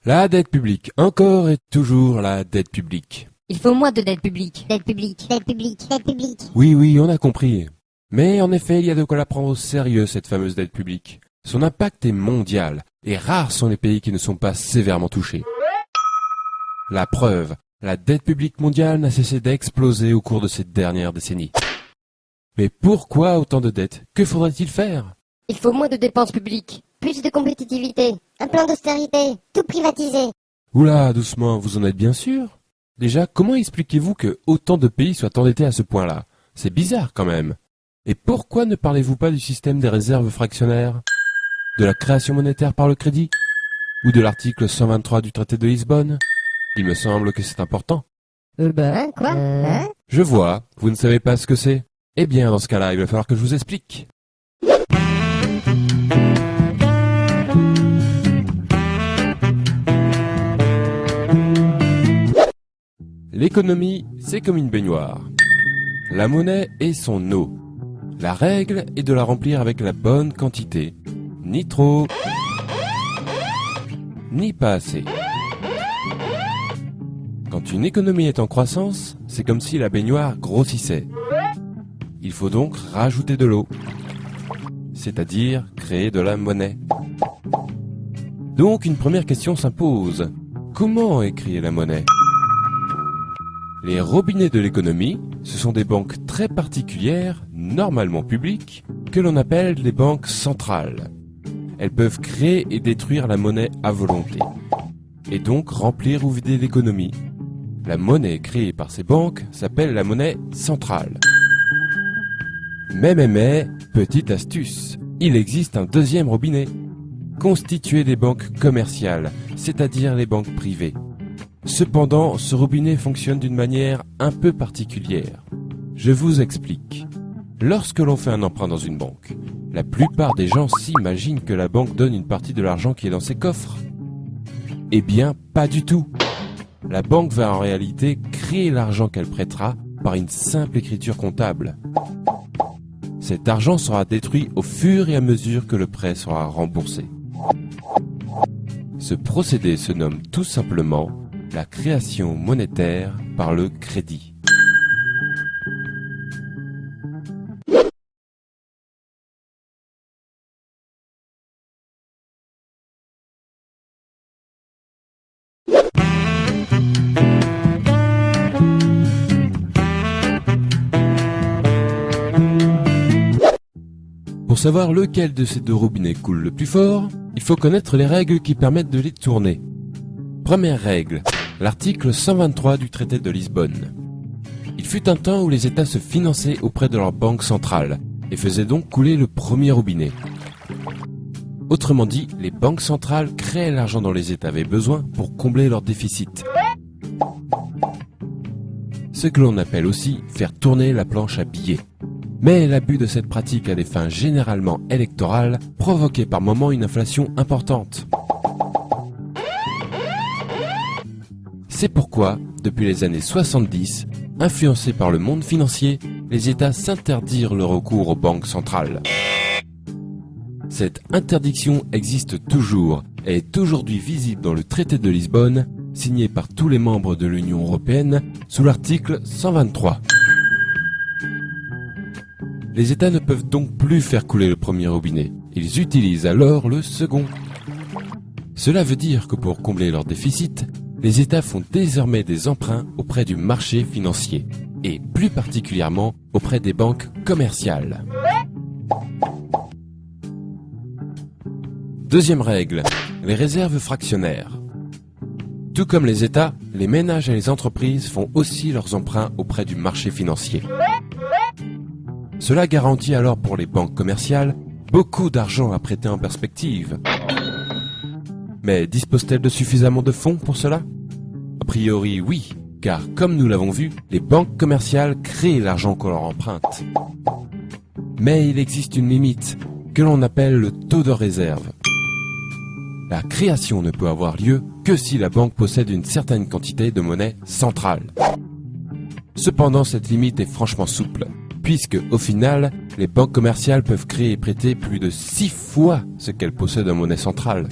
La dette publique, encore et toujours la dette publique. Il faut moins de dette publique. Dette publique, dette publique, dette publique. Oui, on a compris. Mais en effet, il y a de quoi la prendre au sérieux, cette fameuse dette publique. Son impact est mondial, et rares sont les pays qui ne sont pas sévèrement touchés. La preuve, la dette publique mondiale n'a cessé d'exploser au cours de ces dernières décennies. Mais pourquoi autant de dettes? Que faudrait-il faire? Il faut moins de dépenses publiques. Plus de compétitivité, un plan d'austérité, tout privatiser. Oula, doucement, vous en êtes bien sûr? Déjà, comment expliquez-vous que autant de pays soient endettés à ce point-là? C'est bizarre quand même. Et pourquoi ne parlez-vous pas du système des réserves fractionnaires? De la création monétaire par le crédit? Ou de l'article 123 du traité de Lisbonne? Il me semble que c'est important. Hein, quoi? Hein? Je vois, vous ne savez pas ce que c'est. Eh bien, dans ce cas-là, il va falloir que je vous explique. L'économie, c'est comme une baignoire. La monnaie est son eau. La règle est de la remplir avec la bonne quantité. Ni trop, ni pas assez. Quand une économie est en croissance, c'est comme si la baignoire grossissait. Il faut donc rajouter de l'eau, c'est-à-dire créer de la monnaie. Donc une première question s'impose. Comment est créée la monnaie? Les robinets de l'économie, ce sont des banques très particulières, normalement publiques, que l'on appelle les banques centrales. Elles peuvent créer et détruire la monnaie à volonté, et donc remplir ou vider l'économie. La monnaie créée par ces banques s'appelle la monnaie centrale. Mais, petite astuce, il existe un deuxième robinet, constitué des banques commerciales, c'est-à-dire les banques privées. Cependant, ce robinet fonctionne d'une manière un peu particulière. Je vous explique. Lorsque l'on fait un emprunt dans une banque, la plupart des gens s'imaginent que la banque donne une partie de l'argent qui est dans ses coffres. Eh bien, pas du tout. La banque va en réalité créer l'argent qu'elle prêtera par une simple écriture comptable. Cet argent sera détruit au fur et à mesure que le prêt sera remboursé. Ce procédé se nomme tout simplement la création monétaire par le crédit. Pour savoir lequel de ces deux robinets coule le plus fort, il faut connaître les règles qui permettent de les tourner. Première règle, l'article 123 du traité de Lisbonne. Il fut un temps où les États se finançaient auprès de leur banque centrale et faisaient donc couler le premier robinet. Autrement dit, les banques centrales créaient l'argent dont les États avaient besoin pour combler leur déficit. Ce que l'on appelle aussi faire tourner la planche à billets. Mais l'abus de cette pratique à des fins généralement électorales provoquait par moments une inflation importante. C'est pourquoi, depuis les années 70, influencés par le monde financier, les États s'interdirent le recours aux banques centrales. Cette interdiction existe toujours et est aujourd'hui visible dans le traité de Lisbonne, signé par tous les membres de l'Union européenne sous l'article 123. Les États ne peuvent donc plus faire couler le premier robinet, ils utilisent alors le second. Cela veut dire que pour combler leur déficit, les États font désormais des emprunts auprès du marché financier, et plus particulièrement auprès des banques commerciales. Deuxième règle, les réserves fractionnaires. Tout comme les États, les ménages et les entreprises font aussi leurs emprunts auprès du marché financier. Cela garantit alors pour les banques commerciales beaucoup d'argent à prêter en perspective. Mais disposent-elles de suffisamment de fonds pour cela? A priori oui, car comme nous l'avons vu, les banques commerciales créent l'argent qu'on leur emprunte. Mais il existe une limite, que l'on appelle le taux de réserve. La création ne peut avoir lieu que si la banque possède une certaine quantité de monnaie centrale. Cependant, cette limite est franchement souple, puisque, au final, les banques commerciales peuvent créer et prêter plus de 6 fois ce qu'elles possèdent en monnaie centrale.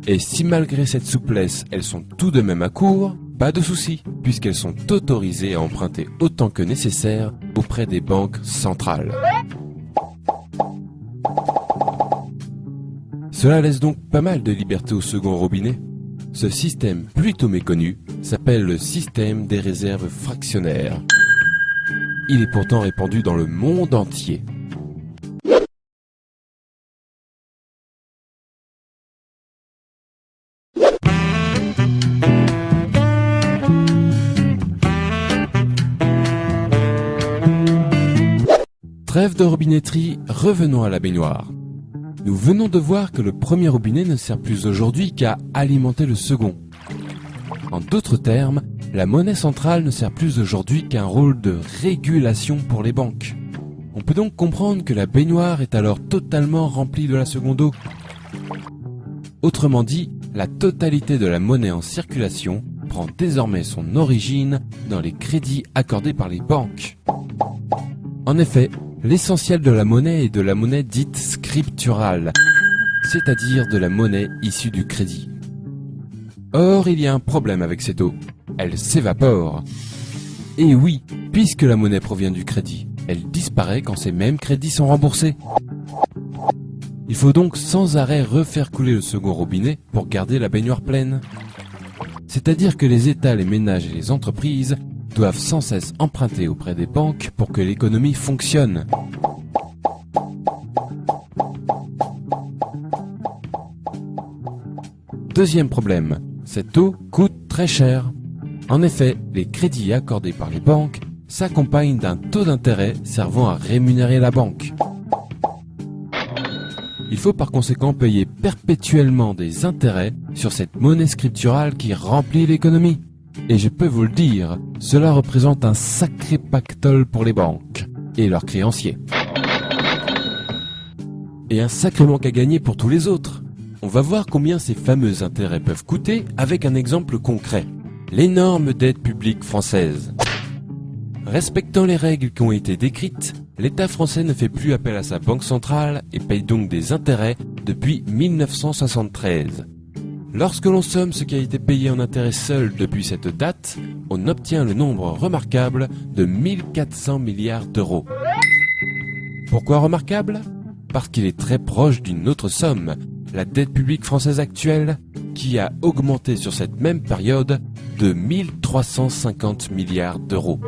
Et si malgré cette souplesse, elles sont tout de même à court, pas de souci, puisqu'elles sont autorisées à emprunter autant que nécessaire auprès des banques centrales. Cela laisse donc pas mal de liberté au second robinet. Ce système plutôt méconnu s'appelle le système des réserves fractionnaires. Il est pourtant répandu dans le monde entier. Trêve de robinetterie, revenons à la baignoire. Nous venons de voir que le premier robinet ne sert plus aujourd'hui qu'à alimenter le second. En d'autres termes, la monnaie centrale ne sert plus aujourd'hui qu'un rôle de régulation pour les banques. On peut donc comprendre que la baignoire est alors totalement remplie de la seconde eau. Autrement dit, la totalité de la monnaie en circulation prend désormais son origine dans les crédits accordés par les banques. En effet, l'essentiel de la monnaie est de la monnaie dite scripturale, c'est-à-dire de la monnaie issue du crédit. Or, il y a un problème avec cette eau. Elle s'évapore. Et oui, puisque la monnaie provient du crédit, elle disparaît quand ces mêmes crédits sont remboursés. Il faut donc sans arrêt refaire couler le second robinet pour garder la baignoire pleine. C'est-à-dire que les États, les ménages et les entreprises doivent sans cesse emprunter auprès des banques pour que l'économie fonctionne. Deuxième problème, cette eau coûte très cher. En effet, les crédits accordés par les banques s'accompagnent d'un taux d'intérêt servant à rémunérer la banque. Il faut par conséquent payer perpétuellement des intérêts sur cette monnaie scripturale qui remplit l'économie. Et je peux vous le dire, cela représente un sacré pactole pour les banques et leurs créanciers. Et un sacré manque à gagner pour tous les autres. On va voir combien ces fameux intérêts peuvent coûter avec un exemple concret. L'énorme dette publique française. Respectant les règles qui ont été décrites, l'État français ne fait plus appel à sa banque centrale et paye donc des intérêts depuis 1973. Lorsque l'on somme ce qui a été payé en intérêts seul depuis cette date, on obtient le nombre remarquable de 1400 milliards d'euros. Pourquoi remarquable? Parce qu'il est très proche d'une autre somme, la dette publique française actuelle, qui a augmenté sur cette même période de 1350 milliards d'euros.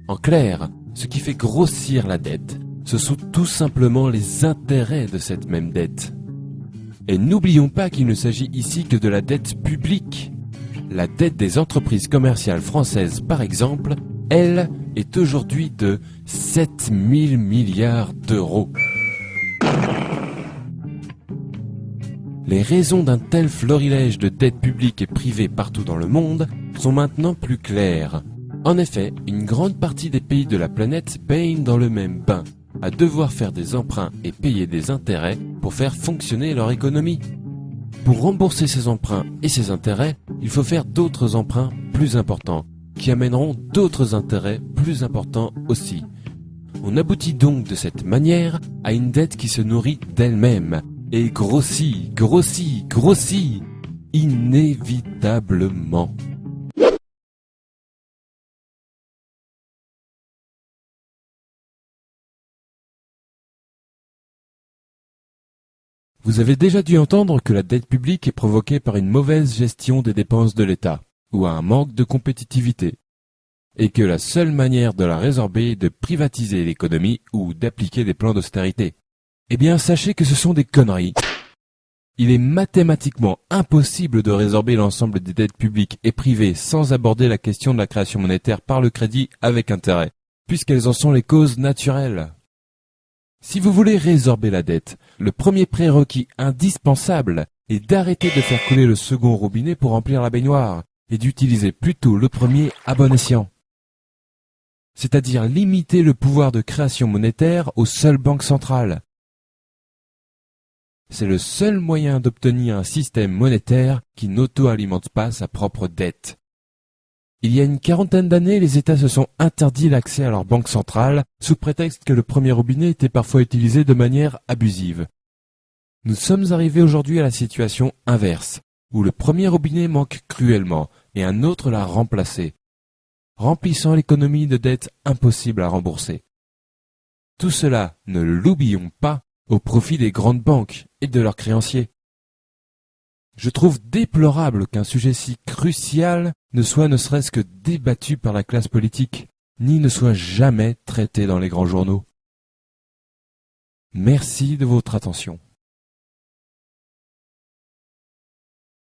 En clair, ce qui fait grossir la dette, ce sont tout simplement les intérêts de cette même dette. Et n'oublions pas qu'il ne s'agit ici que de la dette publique. La dette des entreprises commerciales françaises, par exemple, elle, est aujourd'hui de 7000 milliards d'euros. Les raisons d'un tel florilège de dettes publiques et privées partout dans le monde sont maintenant plus claires. En effet, une grande partie des pays de la planète baignent dans le même bain, à devoir faire des emprunts et payer des intérêts pour faire fonctionner leur économie. Pour rembourser ces emprunts et ces intérêts, il faut faire d'autres emprunts plus importants, qui amèneront d'autres intérêts plus importants aussi. On aboutit donc de cette manière à une dette qui se nourrit d'elle-même, et grossit, grossit, grossit, inévitablement. Vous avez déjà dû entendre que la dette publique est provoquée par une mauvaise gestion des dépenses de l'État, ou un manque de compétitivité, et que la seule manière de la résorber est de privatiser l'économie ou d'appliquer des plans d'austérité. Eh bien, sachez que ce sont des conneries. Il est mathématiquement impossible de résorber l'ensemble des dettes publiques et privées sans aborder la question de la création monétaire par le crédit avec intérêt, puisqu'elles en sont les causes naturelles. Si vous voulez résorber la dette, le premier prérequis indispensable est d'arrêter de faire couler le second robinet pour remplir la baignoire et d'utiliser plutôt le premier à bon escient. C'est-à-dire limiter le pouvoir de création monétaire aux seules banques centrales. C'est le seul moyen d'obtenir un système monétaire qui n'auto-alimente pas sa propre dette. Il y a une quarantaine d'années, les États se sont interdits l'accès à leur banque centrale, sous prétexte que le premier robinet était parfois utilisé de manière abusive. Nous sommes arrivés aujourd'hui à la situation inverse, où le premier robinet manque cruellement et un autre l'a remplacé, remplissant l'économie de dettes impossibles à rembourser. Tout cela, ne l'oublions pas, au profit des grandes banques et de leurs créanciers. Je trouve déplorable qu'un sujet si crucial ne soit ne serait-ce que débattu par la classe politique, ni ne soit jamais traité dans les grands journaux. Merci de votre attention.